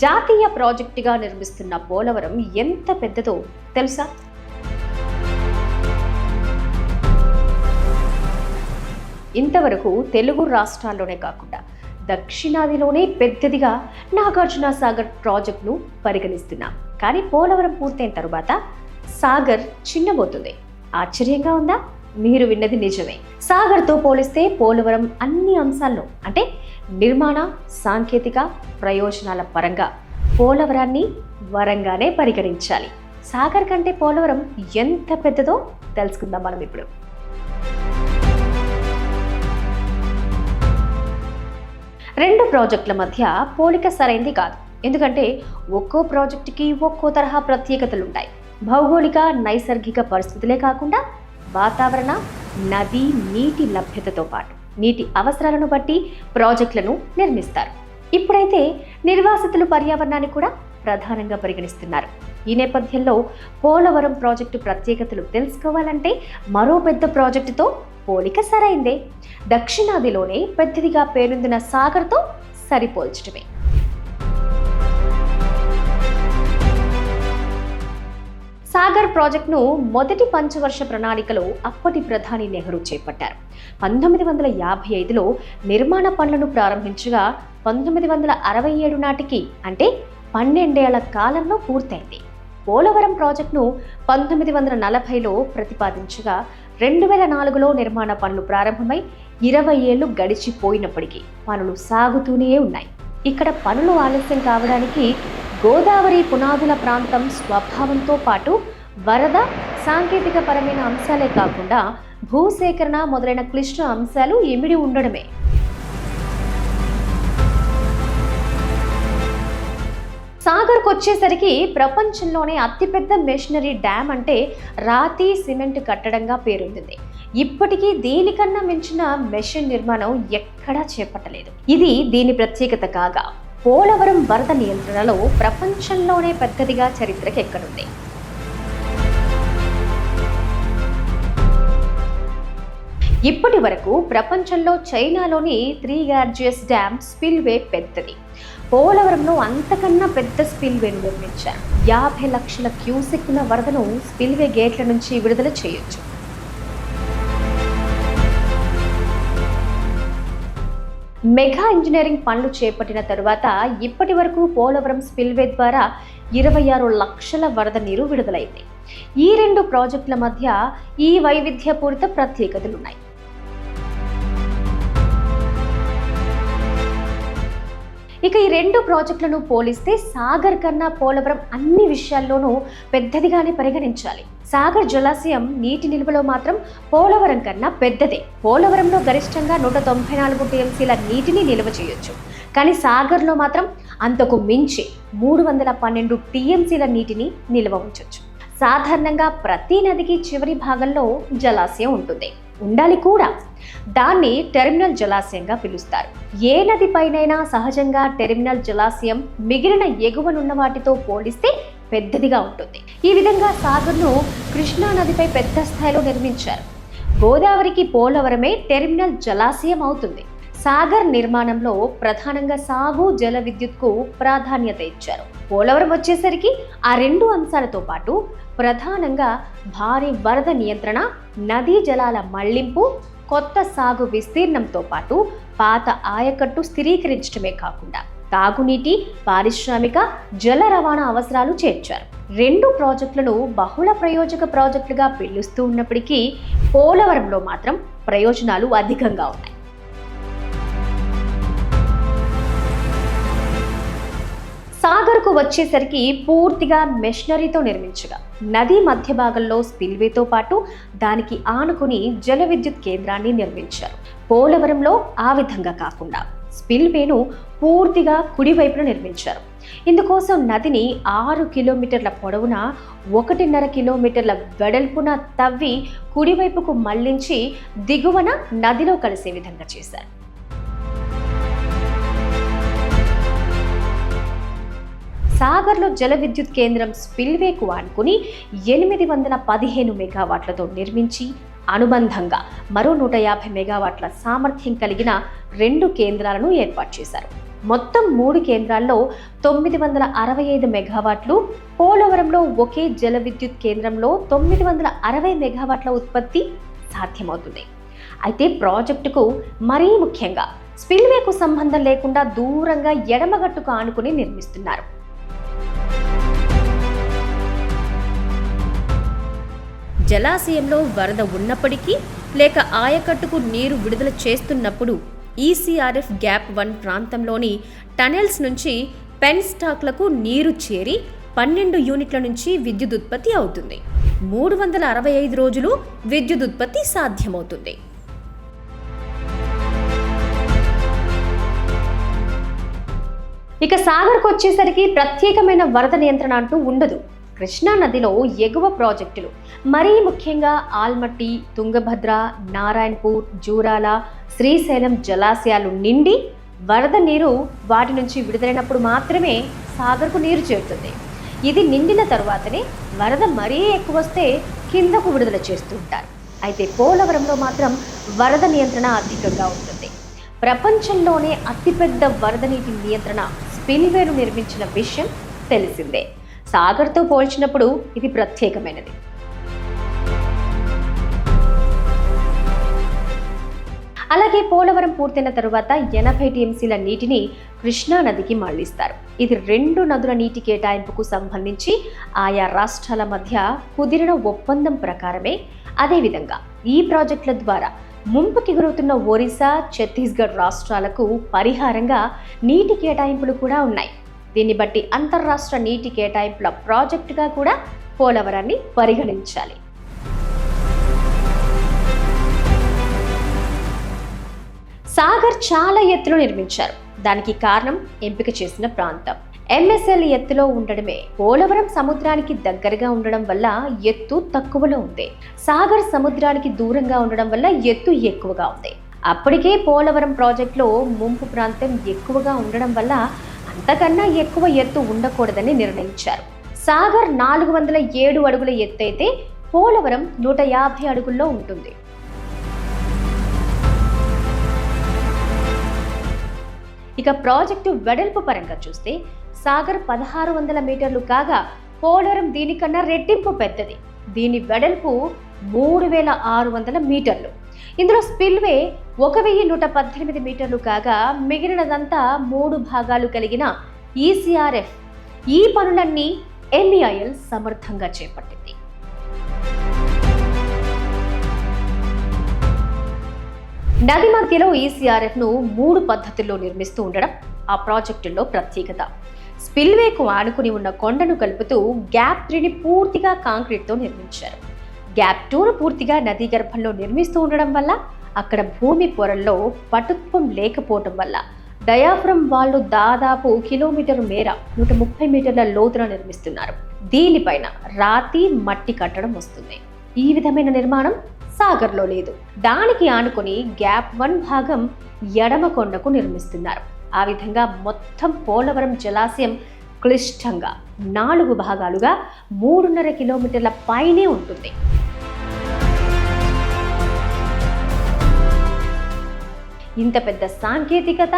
జాతీయ ప్రాజెక్టుగా నిర్మిస్తున్న పోలవరం ఎంత పెద్దదో తెలుసా? ఇంతవరకు తెలుగు రాష్ట్రాల్లోనే కాకుండా దక్షిణాదిలోనే పెద్దదిగా నాగార్జున సాగర్ ప్రాజెక్టును పరిగణిస్తున్నాం. కానీ పోలవరం పూర్తయిన తరువాత సాగర్ చిన్నబోతుంది. ఆశ్చర్యంగా ఉందా? మీరు విన్నది నిజమే. సాగర్తో పోలిస్తే పోలవరం అన్ని అంశాల్లో అంటే నిర్మాణ, సాంకేతిక, ప్రయోజనాల పరంగా పోలవరాన్ని వరంగానే పరిగణించాలి. సాగర్ కంటే పోలవరం ఎంత పెద్దదో తెలుసుకుందాం మనం ఇప్పుడు. రెండు ప్రాజెక్టుల మధ్య పోలిక సరైంది కాదు. ఎందుకంటే ఒక్కో ప్రాజెక్టుకి ఒక్కో తరహా ప్రత్యేకతలుంటాయి. భౌగోళిక, నైసర్గిక పరిస్థితులే కాకుండా వాతావరణ, నది, నీటి లభ్యతతో పాటు నీటి అవసరాలను బట్టి ప్రాజెక్టులను నిర్మిస్తారు. ఇప్పుడైతే నిర్వాసితులు పర్యావరణాన్ని కూడా ప్రధానంగా పరిగణిస్తున్నారు. ఈ నేపథ్యంలో పోలవరం ప్రాజెక్టు ప్రత్యేకతలు తెలుసుకోవాలంటే మరో పెద్ద ప్రాజెక్టుతో పోలిక సరైందే. దక్షిణాదిలోనే పెద్దదిగా పేరొందిన సాగర్తో సరిపోల్చడమే. సాగర్ ప్రాజెక్టును మొదటి పంచవర్ష ప్రణాళికలో అప్పటి ప్రధాని నెహ్రూ చేపట్టారు. 1955లో నిర్మాణ పనులను ప్రారంభించగా 1967 నాటికి అంటే 12 ఏళ్ల కాలంలో పూర్తయింది. పోలవరం ప్రాజెక్టును 1940లో ప్రతిపాదించగా 2004లో నిర్మాణ పనులు ప్రారంభమై 20 ఏళ్లు గడిచిపోయినప్పటికీ పనులు సాగుతూనే ఉన్నాయి. ఇక్కడ పనులు ఆలస్యం కావడానికి గోదావరి పునాదుల ప్రాంతం స్వభావంతో పాటు వరద, సాంకేతిక పరమైన అంశాలే కాకుండా భూసేకరణ మొదలైన క్లిష్ట అంశాలు ఇమిడి ఉండడమే. సాగర్కు వచ్చేసరికి ప్రపంచంలోనే అతిపెద్ద మెషినరీ డ్యామ్ అంటే రాతి సిమెంట్ కట్టడంగా పేరొందింది. ఇప్పటికీ దీనికన్నా మించిన మెషిన్ నిర్మాణం ఎక్కడా చేపట్టలేదు. ఇది దీని ప్రత్యేకత కాగా పోలవరం వరద నియంత్రణలో ప్రపంచంలోనే పెద్దదిగా చరిత్రకెక్కనుంది. ఇప్పటి వరకు ప్రపంచంలో చైనాలోని 3 గార్జియస్ డ్యామ్ స్పిల్వే పెద్దది. పోలవరంలో అంతకన్నా పెద్ద స్పిల్వేను నిర్మించారు. 50 లక్షల క్యూసెక్కుల వరదను స్పిల్వే గేట్ల నుంచి విడుదల చేయొచ్చు. మెగా ఇంజనీరింగ్ పనులు చేపట్టిన తరువాత ఇప్పటి వరకు పోలవరం స్పిల్వే ద్వారా 26 లక్షల వరద నీరు విడుదలైంది. ఈ రెండు ప్రాజెక్టుల మధ్య ఈ వైవిధ్యపూరిత ప్రత్యేకతలున్నాయి. ఇక ఈ రెండు ప్రాజెక్టులను పోలిస్తే సాగర్ కన్నా పోలవరం అన్ని విషయాల్లోనూ పెద్దదిగానే పరిగణించాలి. సాగర్ జలాశయం నీటి నిల్వలో మాత్రం పోలవరం కన్నా పెద్దదే. పోలవరంలో గరిష్టంగా 194 టీఎంసీల నీటిని నిల్వ చేయొచ్చు. కానీ సాగర్లో మాత్రం అంతకు మించి 312 టీఎంసీల నీటిని నిల్వ ఉంచొచ్చు. సాధారణంగా ప్రతి నదికి చివరి భాగంలో జలాశయం ఉంటుంది, ఉండాలి కూడా. దాన్ని టెర్మినల్ జలాశయంగా పిలుస్తారు. ఏ నది పైనైనా సహజంగా టెర్మినల్ జలాశయం మిగిలిన ఎగువనున్న వాటితో పోలిస్తే పెద్దదిగా ఉంటుంది. ఈ విధంగా సాగర్ను కృష్ణా నదిపై పెద్ద స్థాయిలో నిర్మించారు. గోదావరికి పోలవరమే టెర్మినల్ జలాశయం అవుతుంది. సాగర్ నిర్మాణంలో ప్రధానంగా సాగు, జల విద్యుత్కు ప్రాధాన్యత ఇచ్చారు. పోలవరం వచ్చేసరికి ఆ రెండు అంశాలతో పాటు ప్రధానంగా భారీ వరద నియంత్రణ, నదీ జలాల మళ్లింపు, కొత్త సాగు విస్తీర్ణంతో పాటు పాత ఆయకట్టు స్థిరీకరించడమే కాకుండా తాగునీటి, పారిశ్రామిక, జల రవాణా అవసరాలు చేర్చారు. రెండు ప్రాజెక్టులను బహుళ ప్రయోజక ప్రాజెక్టులుగా పిలుస్తూ ఉన్నప్పటికీ పోలవరంలో మాత్రం ప్రయోజనాలు అధికంగా ఉన్నాయి. సాగర్కు వచ్చేసరికి పూర్తిగా మెషినరీతో నిర్మించగా నది మధ్య భాగంలో స్పిల్వేతో పాటు దానికి ఆనుకుని జల విద్యుత్ కేంద్రాన్ని నిర్మించారు. పోలవరంలో ఆ విధంగా కాకుండా స్పిల్వేను పూర్తిగా కుడివైపున నిర్మించారు. ఇందుకోసం నదిని 6 కిలోమీటర్ల పొడవున 1.5 కిలోమీటర్ల వెడల్పున తవ్వి కుడివైపుకు మళ్లించి దిగువన నదిలో కలిసే విధంగా చేశారు. సాగర్లో జల విద్యుత్ కేంద్రం స్పిల్వేకు ఆనుకుని 815 మెగావాట్లతో నిర్మించి అనుబంధంగా మరో 150 మెగావాట్ల సామర్థ్యం కలిగిన 2 కేంద్రాలను ఏర్పాటు చేశారు. మొత్తం 3 కేంద్రాల్లో 965 మెగావాట్లు, పోలవరంలో ఒకే జల విద్యుత్ కేంద్రంలో 960 మెగావాట్ల ఉత్పత్తి సాధ్యమవుతుంది. అయితే ప్రాజెక్టుకు మరీ ముఖ్యంగా స్పిల్వేకు సంబంధం లేకుండా దూరంగా ఎడమగట్టుకు ఆనుకుని నిర్మిస్తున్నారు. జలాశయంలో వరద ఉన్నప్పటికీ లేక ఆయకట్టుకు నీరు విడుదల చేస్తున్నప్పుడు ఈసీఆర్ఎఫ్ గ్యాప్ 1 ప్రాంతంలోని టనెల్స్ నుంచి పెన్ స్టాక్లకు నీరు చేరి 12 యూనిట్ల నుంచి విద్యుత్ ఉత్పత్తి అవుతుంది. 365 రోజులు విద్యుత్ ఉత్పత్తి సాధ్యమవుతుంది. ఇక సాగర్కు వచ్చేసరికి ప్రత్యేకమైన వరద నియంత్రణ అంటూ ఉండదు. కృష్ణా నదిలో ఎగువ ప్రాజెక్టులు మరీ ముఖ్యంగా ఆల్మట్టి, తుంగభద్ర, నారాయణపూర్, జూరాల, శ్రీశైలం జలాశయాలు నిండి వరద నీరు వాటి నుంచి విడుదలైనప్పుడు మాత్రమే సాగర్కు నీరు చేరుతుంది. ఇది నిండిన తరువాతనే వరద మరీ ఎక్కువ వస్తే కిందకు విడుదల చేస్తూ ఉంటారు. అయితే పోలవరంలో మాత్రం వరద నియంత్రణ అధికంగా ఉంటుంది. ప్రపంచంలోనే అతిపెద్ద వరద నీటి నియంత్రణ స్పిల్వేను నిర్మించిన విషయం తెలిసిందే. సాగర్తో పోల్చినప్పుడు ఇది ప్రత్యేకమైనది. అలాగే పోలవరం పూర్తయిన తరువాత 80 టీఎంసీల నీటిని కృష్ణా నదికి మళ్లిస్తారు. ఇది 2 నదుల నీటి కేటాయింపుకు సంబంధించి ఆయా రాష్ట్రాల మధ్య కుదిరిన ఒప్పందం ప్రకారమే. అదేవిధంగా ఈ ప్రాజెక్టుల ద్వారా ముంపుకి గురవుతున్న ఒరిస్సా, ఛత్తీస్గఢ్ రాష్ట్రాలకు పరిహారంగా నీటి కేటాయింపులు కూడా ఉన్నాయి. దీన్ని బట్టి అంతర్రాష్ట్ర నీటి కేటాయింపుల ప్రాజెక్టుగా కూడా పోలవరాన్ని పరిగణించాలి. సాగర్ చాలా ఎత్తులో నిర్మించారు. దానికి కారణం ఎంపిక చేసిన ప్రాంతం ఎంఎస్ఎల్ ఎత్తులో ఉండడమే. పోలవరం సముద్రానికి దగ్గరగా ఉండడం వల్ల ఎత్తు తక్కువలో ఉంది. సాగర్ సముద్రానికి దూరంగా ఉండడం వల్ల ఎత్తు ఎక్కువగా ఉంది. అప్పటికే పోలవరం ప్రాజెక్టులో ముంపు ప్రాంతం ఎక్కువగా ఉండడం వల్ల అంతకన్నా ఎక్కువ ఎత్తు ఉండకూడదని నిర్ణయించారు. సాగర్ 407 అడుగుల ఎత్తు అయితే పోలవరం 150 అడుగుల్లో ఉంటుంది. ఇక ప్రాజెక్టు వెడల్పు పరంగా చూస్తే సాగర్ 1600 మీటర్లు కాగా పోలవరం దీనికన్నా రెట్టింపు పెద్దది. దీని వెడల్పు 3600 మీటర్లు. ఇందులో స్పిల్వే 1118 మీటర్లు కాగా మిగిలినదంతా 3 భాగాలు కలిగిన ఈసీఆర్ఎఫ్. ఈ పనులన్నీ ఎంఈఐఎల్ సమర్థంగా చేపట్టింది. నది మధ్యలో ఈసీఆర్ఎఫ్ ను 3 పద్ధతుల్లో నిర్మిస్తూ ఉండడం ఆ ప్రాజెక్టుల్లో ప్రత్యేకత. స్పిల్వేకు ఆనుకుని ఉన్న కొండను కలుపుతూ గ్యాప్ 3ని పూర్తిగా కాంక్రీట్తో నిర్మించారు. గ్యాప్ 2ను పూర్తిగా నదీ గర్భంలో నిర్మిస్తూ ఉండడం వల్ల అక్కడ భూమి పొరల్లో పటుత్వం లేకపోవటం వల్ల డయాఫ్రమ్ వాళ్ళు దాదాపు కిలోమీటర్ మేర 130 మీటర్ల లోతున నిర్మిస్తున్నారు. దీనిపైన రాతి, మట్టి కట్టడం వస్తుంది. ఈ విధమైన నిర్మాణం సాగర్లో లేదు. దానికి ఆనుకొని గ్యాప్ 1 భాగం ఎడమ కొండకు నిర్మిస్తున్నారు. ఆ విధంగా మొత్తం పోలవరం జలాశయం క్లిష్టంగా 4 భాగాలుగా 3.5 కిలోమీటర్ల పైనే ఉంటుంది. ఇంత పెద్ద సాంకేతికత,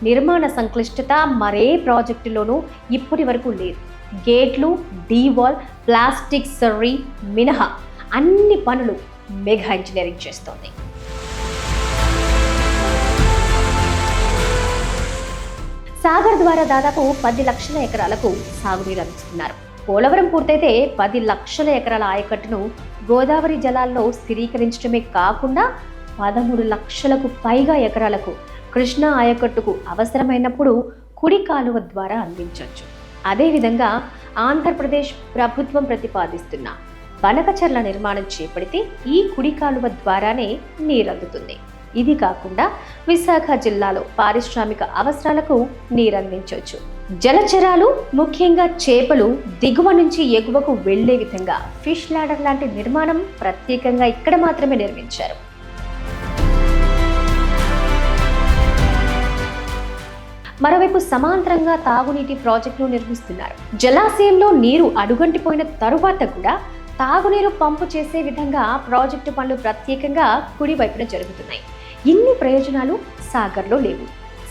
నిర్మాణ సంక్లిష్టత మరే ప్రాజెక్టులోనూ ఇప్పటి వరకు లేదు. గేట్లు, డీవాల్, ప్లాస్టిక్ సర్రీ మినహా అన్ని పనులు మెగా ఇంజనీరింగ్ చేస్తోంది. సాగర్ ద్వారా దాదాపు 10 లక్షల ఎకరాలకు సాగునీరు అందిస్తున్నారు. పోలవరం పూర్తయితే 10 లక్షల ఎకరాల ఆయకట్టును గోదావరి జలాల్లో స్థిరీకరించడమే కాకుండా 13 లక్షలకు పైగా ఎకరాలకు కృష్ణా ఆయకట్టుకు అవసరమైనప్పుడు కుడి కాలువ ద్వారా అందించవచ్చు. అదేవిధంగా ఆంధ్రప్రదేశ్ ప్రభుత్వం ప్రతిపాదిస్తున్న బనకచర్ల నిర్మాణం చేపడితే ఈ కుడి కాలువ ద్వారానే నీరందుతుంది. ఇది కాకుండా విశాఖ జిల్లాలో పారిశ్రామిక అవసరాలకు నీరందించవచ్చు. జలచరాలు, ముఖ్యంగా చేపలు దిగువ నుంచి ఎగువకు వెళ్లే విధంగా ఫిష్ ల్యాడర్ లాంటి నిర్మాణం ప్రత్యేకంగా ఇక్కడ మాత్రమే నిర్మించారు. మరోవైపు సమాంతరంగా తాగునీటి ప్రాజెక్టును నిర్మిస్తున్నారు. జలాశయంలో నీరు అడుగంటిపోయిన తరువాత కూడా తాగునీరు పంపు చేసే విధంగా ప్రాజెక్టు పనులు ప్రత్యేకంగా కుడివైపున జరుగుతున్నాయి. ఇన్ని ప్రయోజనాలు సాగర్లో లేవు.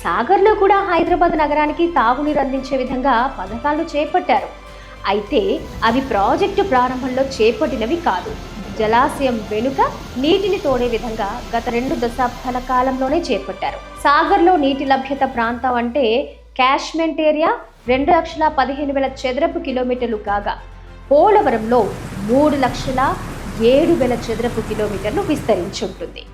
సాగర్లో కూడా హైదరాబాద్ నగరానికి తాగునీరు అందించే విధంగా పథకాలను చేపట్టారు. అయితే అవి ప్రాజెక్టు ప్రారంభంలో చేపట్టినవి కాదు. జలాశయం వెనుక నీటిని తోడే విధంగా గత 2 దశాబ్దాల కాలంలోనే చేపట్టారు. సాగర్లో నీటి లభ్యత ప్రాంతం అంటే క్యాష్మెంట్ ఏరియా 2,15,000 చదరపు కిలోమీటర్లు కాగా, పోలవరంలో 3,07,000 చదరపు కిలోమీటర్లు విస్తరించి ఉంటుంది.